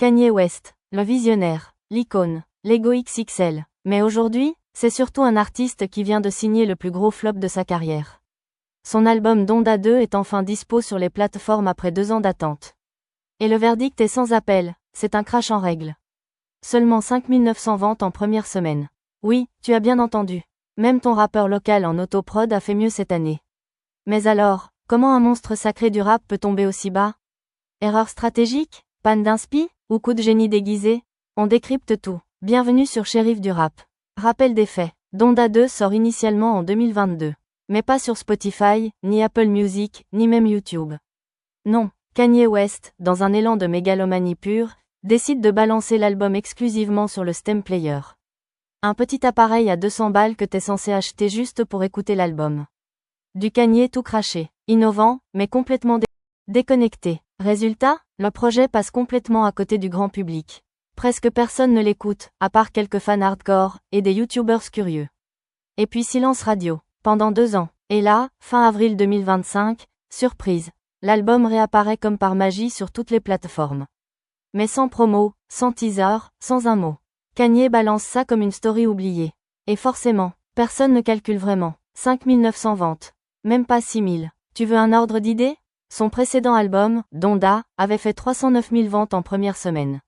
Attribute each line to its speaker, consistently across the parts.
Speaker 1: Kanye West, le visionnaire, l'icône, l'ego XXL. Mais aujourd'hui, c'est surtout un artiste qui vient de signer le plus gros flop de sa carrière. Son album Donda 2 est enfin dispo sur les plateformes après 2 ans d'attente. Et le verdict est sans appel, c'est un crash en règle. Seulement 5900 ventes en première semaine. Oui, tu as bien entendu. Même ton rappeur local en autoprod a fait mieux cette année. Mais alors, comment un monstre sacré du rap peut tomber aussi bas? Erreur stratégique? Panne d'inspi? Ou coup de génie déguisé? On décrypte tout. Bienvenue sur Shérif du rap. Rappel des faits. Donda 2 sort initialement en 2022. Mais pas sur Spotify, ni Apple Music, ni même YouTube. Non, Kanye West, dans un élan de mégalomanie pure, décide de balancer l'album exclusivement sur le Stem Player. Un petit appareil à 200 balles que t'es censé acheter juste pour écouter l'album. Du Kanye tout craché. Innovant, mais complètement déconnecté. Résultat, le projet passe complètement à côté du grand public. Presque personne ne l'écoute, à part quelques fans hardcore, et des youtubers curieux. Et puis silence radio. Pendant 2 ans. Et là, fin avril 2025, surprise. L'album réapparaît comme par magie sur toutes les plateformes. Mais sans promo, sans teaser, sans un mot. Kanye balance ça comme une story oubliée. Et forcément, personne ne calcule vraiment. 5900 ventes. Même pas 6000. Tu veux un ordre d'idée? Son précédent album, Donda, avait fait 309 000 ventes en première semaine.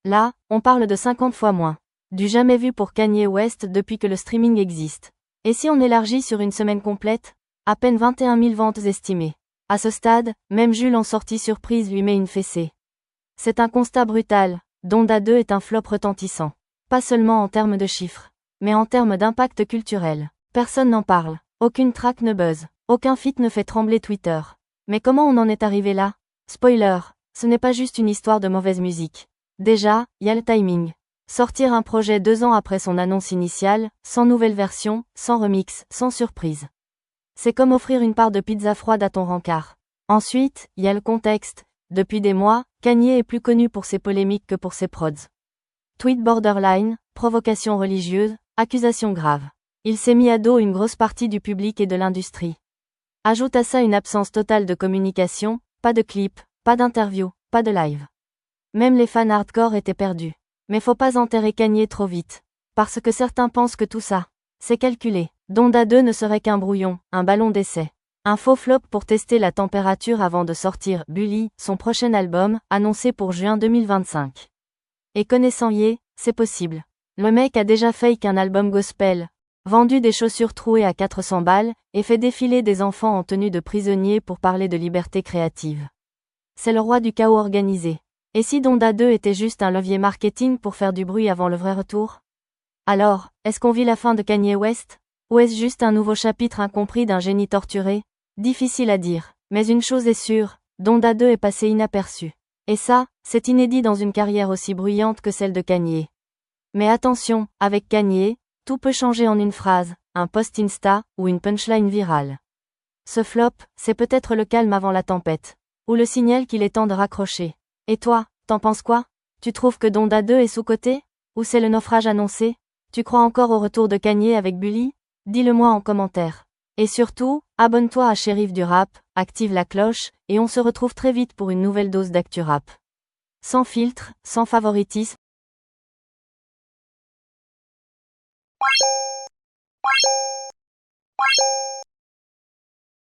Speaker 1: Là, on parle de 50 fois moins. Du jamais vu pour Kanye West depuis que le streaming existe. Et si on élargit sur une semaine complète? À peine 21 000 ventes estimées. À ce stade, même Jules en sortie surprise lui met une fessée. C'est un constat brutal. Donda 2 est un flop retentissant. Pas seulement en termes de chiffres, mais en termes d'impact culturel. Personne n'en parle. Aucune track ne buzz. Aucun feat ne fait trembler Twitter. Mais comment on en est arrivé là? Spoiler, ce n'est pas juste une histoire de mauvaise musique. Déjà, y a le timing. Sortir un projet 2 ans après son annonce initiale, sans nouvelle version, sans remix, sans surprise. C'est comme offrir une part de pizza froide à ton rencard. Ensuite, y a le contexte. Depuis des mois, Kanye est plus connu pour ses polémiques que pour ses prods. Tweet borderline, provocation religieuse, accusation grave. Il s'est mis à dos une grosse partie du public et de l'industrie. Ajoute à ça une absence totale de communication, pas de clip, pas d'interview, pas de live. Même les fans hardcore étaient perdus. Mais faut pas enterrer Kanye trop vite. Parce que certains pensent que tout ça, c'est calculé. Donda 2 ne serait qu'un brouillon, un ballon d'essai. Un faux flop pour tester la température avant de sortir Bully, son prochain album, annoncé pour juin 2025. Et connaissant Ye, c'est possible. Le mec a déjà fake un album gospel, vendu des chaussures trouées à 400 balles, et fait défiler des enfants en tenue de prisonniers pour parler de liberté créative. C'est le roi du chaos organisé. Et si Donda 2 était juste un levier marketing pour faire du bruit avant le vrai retour? Alors, est-ce qu'on vit la fin de Kanye West? Ou est-ce juste un nouveau chapitre incompris d'un génie torturé? Difficile à dire. Mais une chose est sûre, Donda 2 est passé inaperçu. Et ça, c'est inédit dans une carrière aussi bruyante que celle de Kanye. Mais attention, avec Kanye, tout peut changer en une phrase, un post Insta, ou une punchline virale. Ce flop, c'est peut-être le calme avant la tempête. Ou le signal qu'il est temps de raccrocher. Et toi, t'en penses quoi? Tu trouves que Donda 2 est sous-coté? Ou c'est le naufrage annoncé? Tu crois encore au retour de Kanye avec Bully? Dis-le-moi en commentaire. Et surtout, abonne-toi à Shérif du rap, active la cloche, et on se retrouve très vite pour une nouvelle dose d'actu rap. Sans filtre, sans favoritisme.